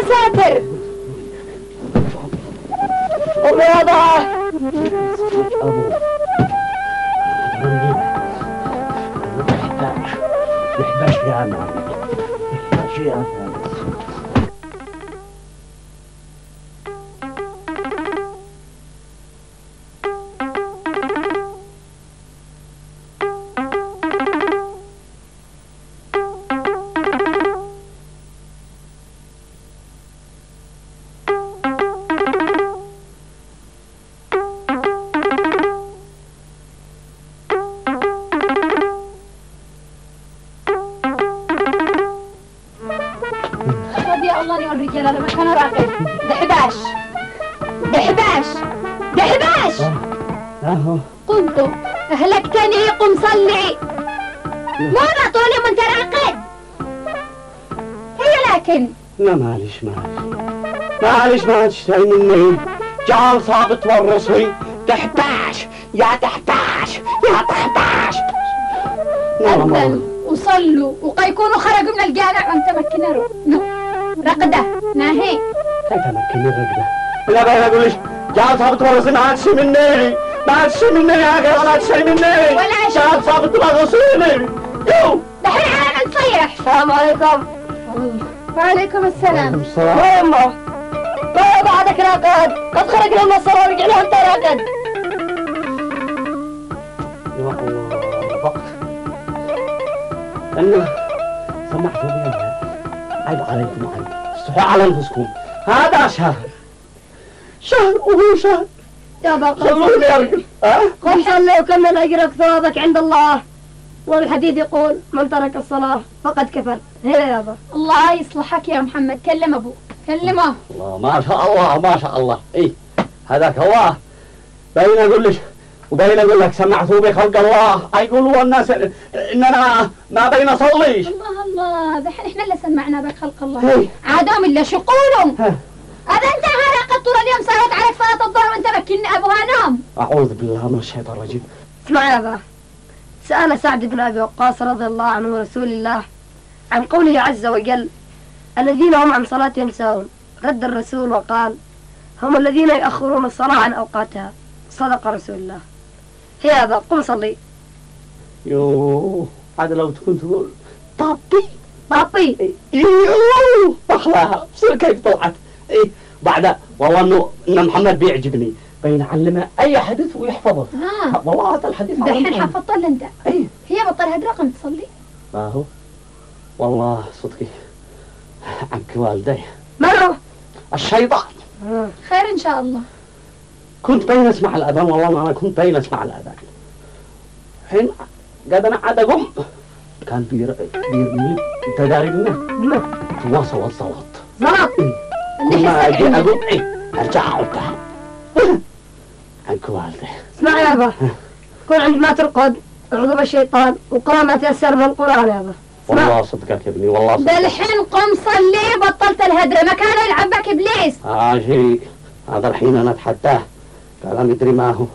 ساتر. قوم يابا. ابو نحتاج يا مان، نحتاج يا مان. الرجال لما كانوا راقد دحباش دحباش دحباش. قمتوا اهلكتني. قم صلي. مو طولي وانت راقد. هي لكن لا معلش ما تشتهي مني. جعل صابت والرصي دحباش يا دحباش يا دحباش. أذن وصلوا وقيكونوا خرجوا من الجامع وانت مكنروا رقدة ناهي. كيف مكني الرقدة؟ لا بقى اقولش جعل صابت والرصي ما عادش مني يا اخي ولا تشتهي مني. ولا جعل صابت والرصيني. يو دحين على نصيح. السلام عليكم. وعليكم السلام. وعليكم السلام. يما ما بعدك راقد. قد خرجنا من الصلاة ورجعنا وانت راقد. يا الله وقت أنا سمحتوا بي. عيب عليكم وعيب. استحوا على أنفسكم. هذا شهر وهو شهر. يابا خلوني يا رجل. قم صلي وكمل أجرك ثوابك عند الله. والحديث يقول من ترك الصلاة فقد كفر. هي يابا. الله يصلحك يا محمد. كلم أبوك. كلمه. الله ما شاء الله. إيه هذاك هو. بين أقول لك وبين أقول لك سمعتوا بخلق الله. يقولوا الناس إننا ما بين صليش. الله دحين إحنا اللي سمعنا بك خلق الله. عادهم إلا شقولهم. هذا أنت هرقت طول اليوم صارت عليك صلاة الظهر وأنت مكني أبوها نام. أعوذ بالله من الشيطان الرجيم. اسمع يا أبا. سأل سعد بن أبي وقاص رضي الله عنه رسول الله عن قوله عز وجل الذين هم عن صلاتهم ساهون. رد الرسول وقال هم الذين يؤخرون الصلاة عن أوقاتها. صدق رسول الله. هي أبا قم صلي. يوه هذا لو تكون تقول طابي يوه أخلاها بصير كيف طلعت. إيه بعد والله إن محمد بيعجبني بينعلمها أي حديث ويحفظه. والله هذا الحديث دحين حفظت له أنت. أيه هي بطل هالرقم تصلي. ما هو والله صدقي عنك والدي مرة الشيطان. خير إن شاء الله. كنت بين أسمع الأذان والله ما أنا كنت بين أسمع الأذان. حين قد أنا عاد أقوم كان بيرمي تداري منه تواصل الصلاة. زلط. كل ما أجي أقوم أرجع أعودها. عنك والدي. اسمع يا أبا. كن عندما ترقد اعوذ بالشيطان وقرأ ما تيسر من القرآن يا أبا. والله صدقك يا ابني والله صدقك. بالحين قم صلي بطلت الهدرة ما كان يلعب بك إبليس. شيء هذا الحين أنا أتحداه قال مدري ما هو.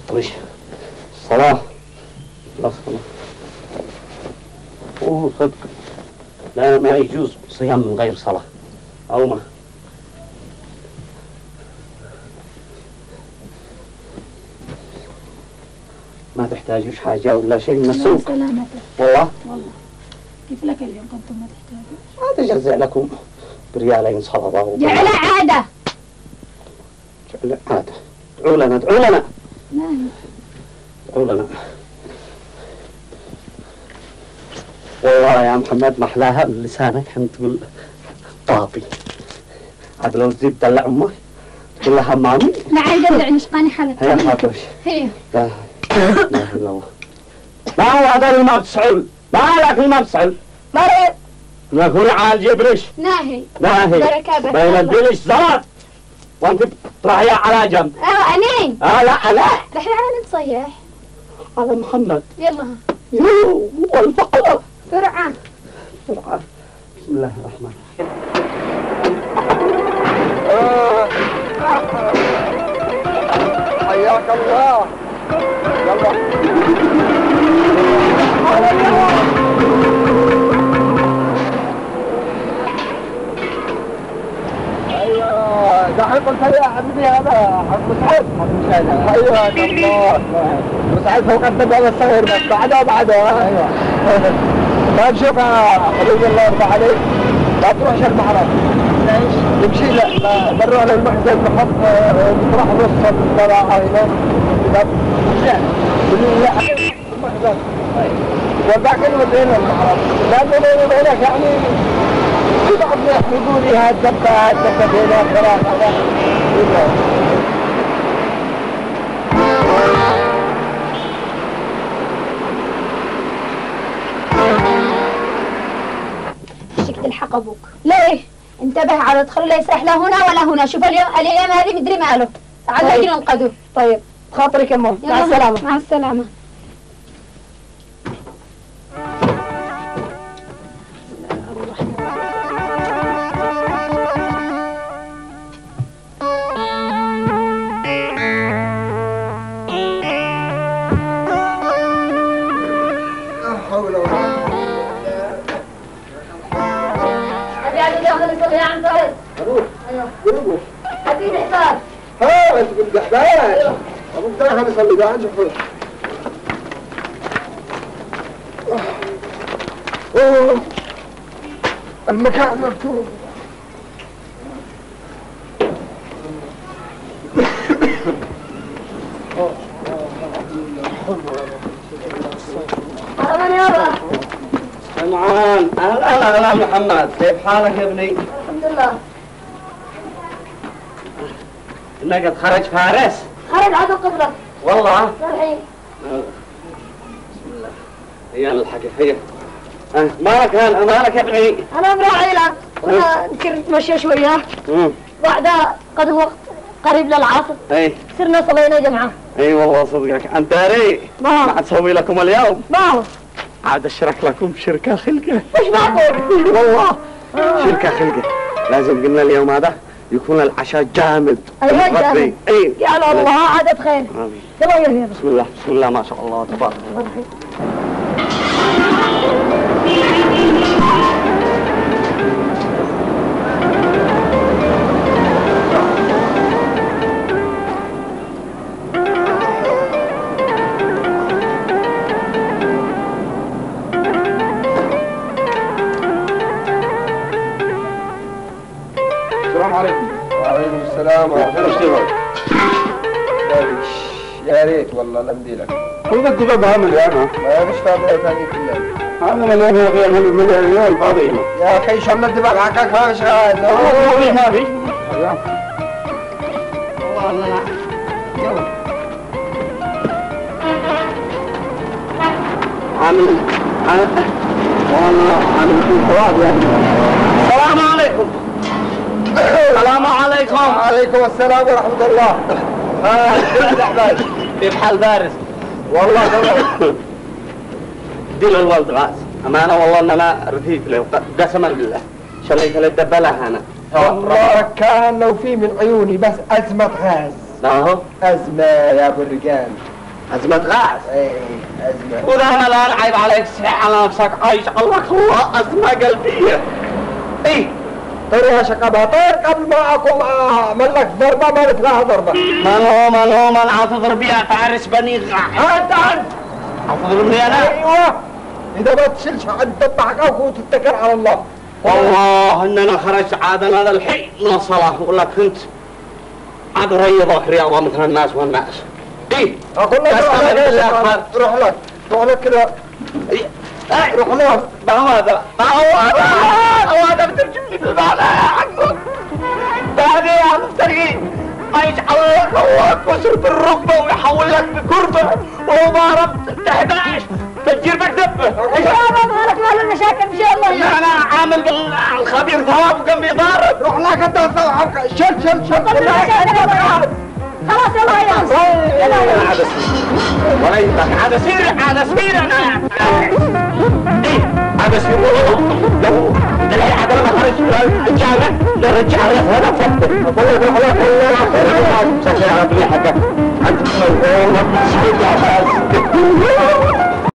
طيش الصلاة لا صلاة. صدق لا ما يجوز صيام من غير صلاة أو ما تحتاجوش حاجة ولا شيء من السوق. سلامتك. والله كيف لك اليوم كنتم ما تحتاجون؟ هذا جزء لكم بريالين صلاة. جعل عادة. جعل عادة. ادعوا لنا نعم. ادعوا لنا. والله يا محمد محلاها من لسانك حين تقول طابي. عاد لو تزيد تدلع امك تقول لها مامي. نعم دلع نشقاني حالك. هي خاطرش. هي. لا اله الا الله. ما هو هذا اللي ما بتسعل. ما لك اللي ما بتسعل. مريض. لكن عاد يبرش. ناهي. بركة بين البرش زلط. وانت تراهي على جنب. أنين. لا دحين على نتصيح. على محمد. يلا. يو والفقر. بسرعة. بسم الله الرحمن الرحيم. حياك الله. يلا حياك الله. وسعيد فوق الدبابة الصغير بس بعده وبعده. ايوه. طيب شوف يا حبيبي الله يرضى عليك، لا تروح شرم حرام. ليش؟ نمشي لا بنروح للمخزن نحط نروح نوصل الزراعة هنا. لا المخزن. والباقي نودينا الحرام. لأنه هناك يعني في بعض الناس يقول لي هاد دبة هنا خلاص هذا. شك تلحق ابوك. ليه؟ انتبه على تخلوا لا يسرح لا هنا ولا هنا. شوف الايام هذه مدري ماله. تعال نجي ننقذه. طيب خاطرك يا ماما، مع السلامة. مع السلامة. هاتيني حساب. ها انت كنت قاعد ابوك داخل يصلي قاعد شوف. اوه المكان مفتوح. مرحبا يابا. سمعان اهلا محمد، كيف حالك يا ابني؟ الحمد لله. انك قد خرج فارس؟ خرج عدو قبلك. والله؟ الحين. بسم الله. هي الحكي هي. مالك مالك يا ابني؟ انا مراعي لك، وانا نكر نتمشى شويه. بعدها قد وقت قريب للعصر. اي صرنا صلينا جمعه. اي والله صدقك انت داري ما تسوي لكم اليوم؟ ما هو عاد اشرك لكم شركه خلقه. ايش معقول؟ والله شركه خلقه. لازم قلنا اليوم هذا يكون العشاء جامد. ايوه جامد. اي يا الله عاد بخير. امين. يلا يلا بسم الله بسم الله ما شاء الله تبارك الله. السلام عليكم. وعليكم السلام ورحمة الله. يا ريت والله الأمديلك. كل ما تبغى بعمل يا انا. ما مش فاهم ثاني كله. هذا من الريال فاضي. يا أخي شو الله دماغ حقك ما مش غايد. ما في. والله عامل والله عامل ثواب يعني. السلام عليكم. السلام عليكم. وعليكم السلام ورحمة الله. كيف حال فارس؟ والله تمام. دي له الولد غاز. أمانة والله إن أنا رثيت له قسما بالله. شليت له الدبلة أنا. والله كان لو في من عيوني بس أزمة غاز. لا هو أزمة يا أبو الرجال. أزمة غاز. إيه أزمة. وده أنا لا عيب عليك صحيح على نفسك عايش الله أزمة قلبية. إيه طير يا شقبها طير قبل ما أقوم أعمل لك ضربة ما لك لها ضربة. من عتضرب يا فارس بني غاح. أنت عتضربني أنا؟ أيوه إذا ما تشيلش عند دبحك أو تتكل على الله. والله إن أنا خرجت عاد هذا الحين من الصلاة ولا كنت عاد ريضك رياضة مثل الناس والناس. إيه أقول لك روح لك روح لك كذا. روح له هذا هذا بترجمني في المعنى يا حقك. بعدين عم ترقي ما يجعل لك الله كسر بالركبة ويحول لك بكربة وهو ضارب 11 تجير بك دبة. ان شاء الله مالك مال المشاكل ان شاء الله. انا عامل بالخبير ثواب كان بيضارب. روح لك انت شل خلاص يلا يا عاد وليتك عاد سير انا عاد سير لو عاد لما خرج الجامع رجع هذا فكر والله